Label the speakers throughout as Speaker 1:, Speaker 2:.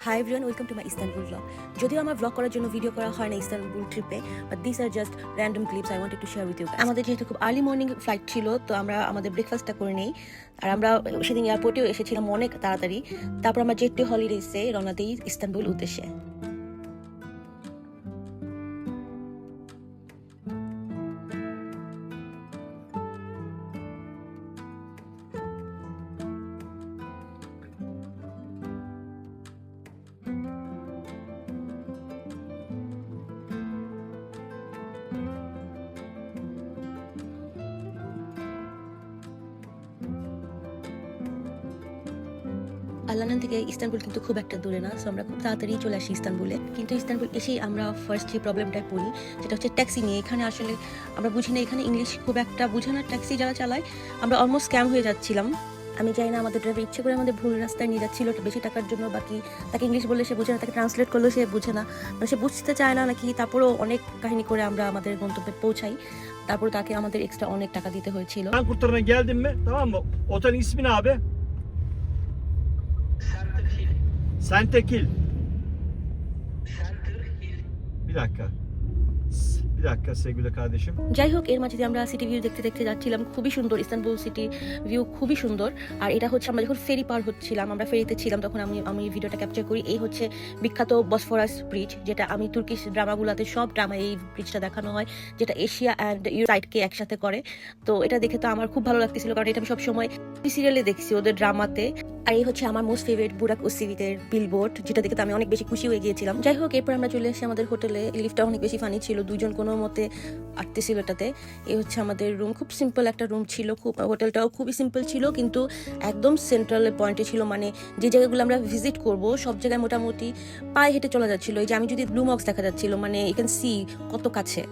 Speaker 1: Hi everyone, welcome to my Istanbul blog. যদিও আমার blog করার জন্য ভিডিও করা হয় না ইস্তানবুল ট্রিপে, but this are just random clips I wanted to share with you. আমাদের যেহেতু খুব আর্লি মর্নিং ফ্লাইট ছিল, তো আমরা আমাদের ব্রেকফাস্টটা করে নেই। আর আমরা সেদিন এয়ারপোর্টেও এসেছিলাম অনেক তাড়াতাড়ি। তারপর আমরা জেট টু হলিডেজে রওনা দিই ইস্তানবুল উদ্দেশ্যে। আল্লানান থেকে ইস্তানবুল কিন্তু খুব একটা দূরে না, সো আমরা খুব তাড়াতাড়ি চলে আসি ইস্তানবুলে। কিন্তু ইস্তানবুল এসেই আমরা ফার্স্ট যে প্রবলেমটায় পড়ি সেটা হচ্ছে ট্যাক্সি নিয়ে। এখানে আসলে আমরা বুঝি না, এখানে ইংলিশ খুব একটা বুঝে না ট্যাক্সি যারা চালায়। আমরা অলমোস্ট স্ক্যাম হয়ে যাচ্ছিলাম। আমি জানি না আমাদের ড্রাইভার ইচ্ছে করে আমাদের ভুল রাস্তায় নিয়ে যাচ্ছিল বেশি টাকার জন্য, বাকি তাকে ইংলিশ বললে সে বুঝে না, তাকে ট্রান্সলেট করলেও সে বুঝে না, মানে সে বুঝতে চায় না নাকি। তারপরেও অনেক কাহিনী করে আমরা আমাদের গন্তব্যে পৌঁছাই। তারপর তাকে আমাদের এক্সট্রা অনেক টাকা দিতে হয়েছিল।
Speaker 2: Kurtarına geldin mi? Tamam mı? Otelin ismi ne abi?
Speaker 3: Centerhill.
Speaker 2: Sentekil.
Speaker 3: Centerhill.
Speaker 2: Bir dakika. Bir dakika sevgili kardeşim.
Speaker 1: যাই হোক, এর মাঝে দিয়ে আমরা সিটি ভিউ দেখতে দেখতে যাচ্ছিলাম। খুবই সুন্দর ইস্তানবুল সিটি ভিউ, খুবই সুন্দর। আর এটা হচ্ছে আমরা যখন ফেরি পার হচ্ছিলাম, আমরা ফেরিতে ছিলাম, তখন আমি ভিডিওটা ক্যাপচার করি। এই হচ্ছে বিখ্যাত বসফরাস ব্রিজ, যেটা আমি তুর্কিশ ড্রামাগুলোতে সব ড্রামায় এই ব্রিজটা দেখানো হয়, যেটা এশিয়া অ্যান্ড ইউরোপকে একসাথে করে। তো এটা দেখে তো আমার খুব ভালো লাগতেছিল, কারণ এটা আমি সবসময় সিরিয়ালে দেখছি, ওদের ড্রামাতে। আর এই হচ্ছে আমার মোস্ট ফেভারিট বুরাক উসিভিতের বিলবোর্ড, যেটা দেখে তো আমি অনেক বেশি খুশি হয়ে গিয়েছিলাম। যাই হোক, এরপর আমরা চলে এসেছি আমাদের হোটেলে। লিফটটা অনেক বেশি ফানি ছিল, দুজন কোনো মতে আটতেছিল এটাতে। এই হচ্ছে আমাদের রুম, খুব সিম্পল একটা রুম ছিল। হোটেলটাও খুবই সিম্পল ছিল, কিন্তু একদম সেন্ট্রাল পয়েন্টে ছিল। মানে যে জায়গাগুলো আমরা ভিজিট করব সব জায়গায় মোটামুটি পায়ে হেঁটে চলা যাচ্ছিল। এই যে আমি যদি ব্লু মক্স দেখা যাচ্ছিল, মানে ইউ ক্যান সি কত কাছে।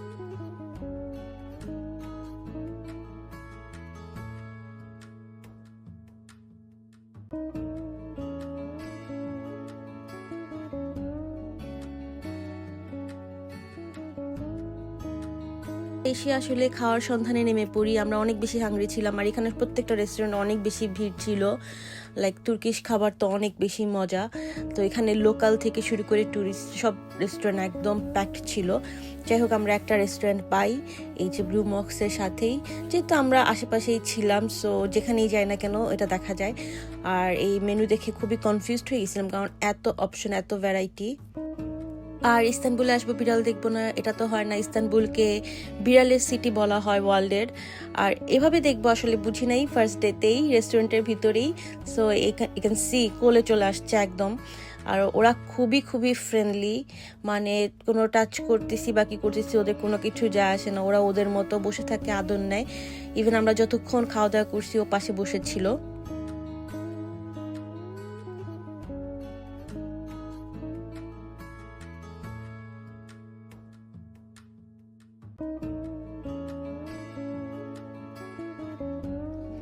Speaker 1: এসে আসলে খাওয়ার সন্ধানে নেমে পড়ি। আমরা অনেক বেশি হাংরি ছিলাম, আর এখানে প্রত্যেকটা রেস্টুরেন্টে অনেক বেশি ভিড় ছিল। লাইক তুর্কিশ খাবার তো অনেক বেশি মজা। তো এখানে লোকাল থেকে শুরু করে ট্যুরিস্ট সব রেস্টুরেন্ট একদম প্যাকড ছিল। যাই হোক, আমরা একটা রেস্টুরেন্ট পাই এই যে ব্লু মক্সের সাথেই, যেহেতু আমরা আশেপাশেই ছিলাম, সো যেখানেই যাই না কেন এটা দেখা যায়। আর এই মেনু দেখে খুবই কনফিউজড হয়ে গেছিলাম, কারণ এত অপশন, এত ভ্যারাইটি। আর ইস্তানবুলে আসবো বিড়াল দেখবো না, এটা তো হয় না। ইস্তানবুলকে বিড়ালের সিটি বলা হয় ওয়ার্ল্ডের। আর এভাবে দেখবো আসলে বুঝি নাই ফার্স্ট ডেতেই রেস্টুরেন্টের ভিতরেই। সো এখান সি কোলে চলে আসছে একদম। আর ওরা খুবই খুবই ফ্রেন্ডলি, মানে কোনো টাচ করতেছি বা কি করতেছি ওদের কোনো কিছু যায় আসে না। ওরা ওদের মতো বসে থাকে, আদর নেয়। ইভেন আমরা যতক্ষণ খাওয়া দাওয়া করছি ও পাশে বসেছিল।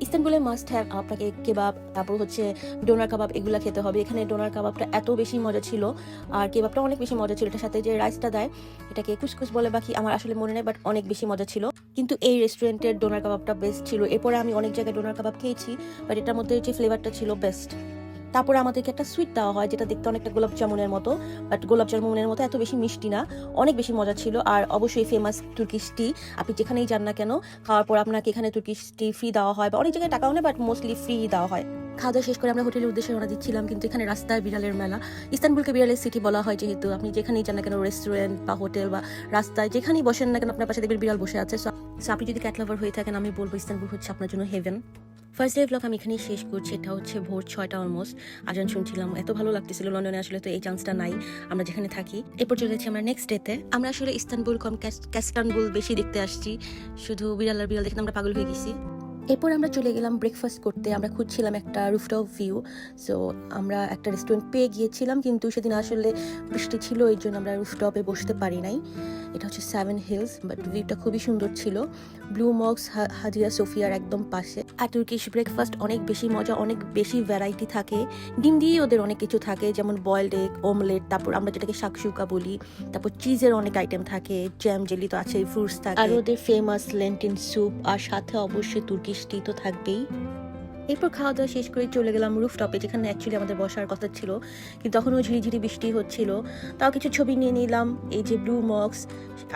Speaker 1: ইস্তানবুলের মাস্ট হ্যাভ আপনাকে কেবাব, তারপর হচ্ছে ডোনার কাবাব, এগুলা খেতে হবে। এখানে ডোনার কাবাবটা এত বেশি মজা ছিল, আর কেবাবটা অনেক বেশি মজা ছিল। এটার সাথে যে রাইসটা দেয়, এটাকে কুসকুস বলে বাকি, আমার আসলে মনে নেই, বাট অনেক বেশি মজা ছিল। কিন্তু এই রেস্টুরেন্টের ডোনার কাবাবটা বেস্ট ছিল। এরপরে আমি অনেক জায়গায় ডোনার কাবাব খেয়েছি, বাট এটার মধ্যে যে ফ্লেভারটা ছিল বেস্ট। তারপরে আমাদেরকে একটা সুইট দেওয়া হয়, যেটা দেখতে অনেকটা গোলাপ জামুনের মতো, বাট গোলাপ জামুনের মতো এত বেশি মিষ্টি না, অনেক বেশি মজা ছিল। আর অবশ্যই ফেমাস তুর্কিশ টি, আপনি যেখানেই যান না কেন খাওয়ার পর আপনাকে এখানে তুর্কিশ টি ফ্রি দেওয়া হয়, বা অনেক জায়গায় টাকাও নেই, বাট মোস্টলি ফ্রি দেওয়া হয়। খাওয়া দাওয়া শেষ করে আমরা হোটেলের উদ্দেশ্যে রওনা দিচ্ছিলাম, কিন্তু এখানে রাস্তায় বিড়ালের মেলা। ইস্তানবুলকে বিড়ালের সিটি বলা হয়, যেহেতু আপনি যেখানেই যান না কেন, রেস্টুরেন্ট বা হোটেল বা রাস্তায় যেখানেই বসেন না কেন, আপনার পাশে দেখবেন বিড়াল বসে আছে। সো আপনি যদি ক্যাট লাভার হয়ে থাকেন, আমি বলবো ইস্তানবুল হচ্ছে আপনার জন্য হেভেন। ফার্স্ট ডে ব্লগ আমি এখানেই শেষ করছি। এটা হচ্ছে ভোর 6টা অলমোস্ট, আজান শুনছিলাম। এত ভালো লাগতেছিল লন্ডনে, আসলে তো এই চান্সটা নাই আমরা যেখানে থাকি। এরপর চলে যাচ্ছি আমরা নেক্সট ডেতে। আমরা আসলে ইস্তানবুল কম ক্যাস্টানবুল বেশি দেখতে আসছি, শুধু বিড়াল দেখে আমরা পাগল হয়ে গেছি। এরপর আমরা চলে গেলাম ব্রেকফাস্ট করতে। আমরা খুঁজছিলাম একটা রুফটপ ভিউ, সো আমরা একটা রেস্টুরেন্ট পেয়ে গিয়েছিলাম, কিন্তু সেদিন আসলে বৃষ্টি ছিল, এই জন্য আমরা রুফটপে বসতে পারি নাই। এটা হচ্ছে 7 হিলস, বাট ভিউটা খুবই সুন্দর ছিল। ব্লু মক্স হাজিয়া সোফিয়ার একদম পাশে। আর তুর্কিশ ব্রেকফাস্ট অনেক বেশি মজা, অনেক বেশি ভ্যারাইটি থাকে। ডিম দিয়ে ওদের অনেক কিছু থাকে, যেমন বয়েলড এগ, অমলেট, তারপর আমরা যেটাকে শাকসুকা বলি, তারপর চিজের অনেক আইটেম থাকে, জ্যাম জেলি তো আছে, ফ্রুটস থাকে, আর ওদের ফেমাস লেন্টিন স্যুপ, আর সাথে অবশ্যই তুর্কিশ টি তো থাকবেই। এরপর খাওয়া দাওয়া শেষ করে চলে গেলাম রুফটপে, যেখানে অ্যাকচুয়ালি আমাদের বসার কথা ছিল, কিন্তু তখনও ঝিরিঝিরি বৃষ্টি হচ্ছিল। তাও কিছু ছবি নিয়ে নিলাম। এই যে ব্লু মক্স,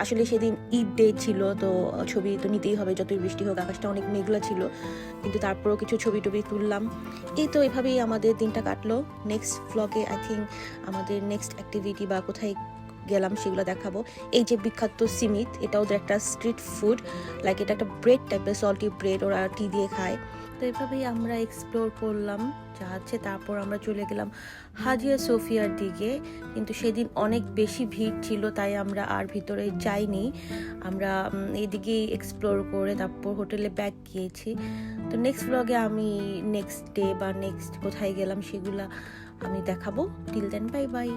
Speaker 1: আসলে সেদিন ঈদ ডে ছিল, তো ছবি তো নিতেই হবে যতই বৃষ্টি হোক, আকাশটা অনেক মেঘলা ছিল, কিন্তু তারপরেও কিছু ছবি টবি তুললাম। এই তো এভাবেই আমাদের দিনটা কাটলো। নেক্সট ভ্লগে আই থিঙ্ক আমাদের নেক্সট অ্যাক্টিভিটি বা কোথায় গেলাম সেগুলো দেখাবো। এই যে বিখ্যাত সিমিত, এটা ওদের একটা স্ট্রিট ফুড, লাইক এটা একটা ব্রেড টাইপের, সল্টি ব্রেড, ওরা টি দিয়ে খায়। তো এভাবেই আমরা এক্সপ্লোর করলাম যা আছে। তারপর আমরা চলে গেলাম হাজিয়া সোফিয়ার দিকে, কিন্তু সেদিন অনেক বেশি ভিড় ছিল, তাই আমরা আর ভিতরে যাইনি। আমরা এইদিকেই এক্সপ্লোর করে তারপর হোটেলে ব্যাক গিয়েছি। তো নেক্সট ব্লগে আমি নেক্সট ডে বা নেক্সট কোথায় গেলাম সেগুলা আমি দেখাবো। Till then, bye by.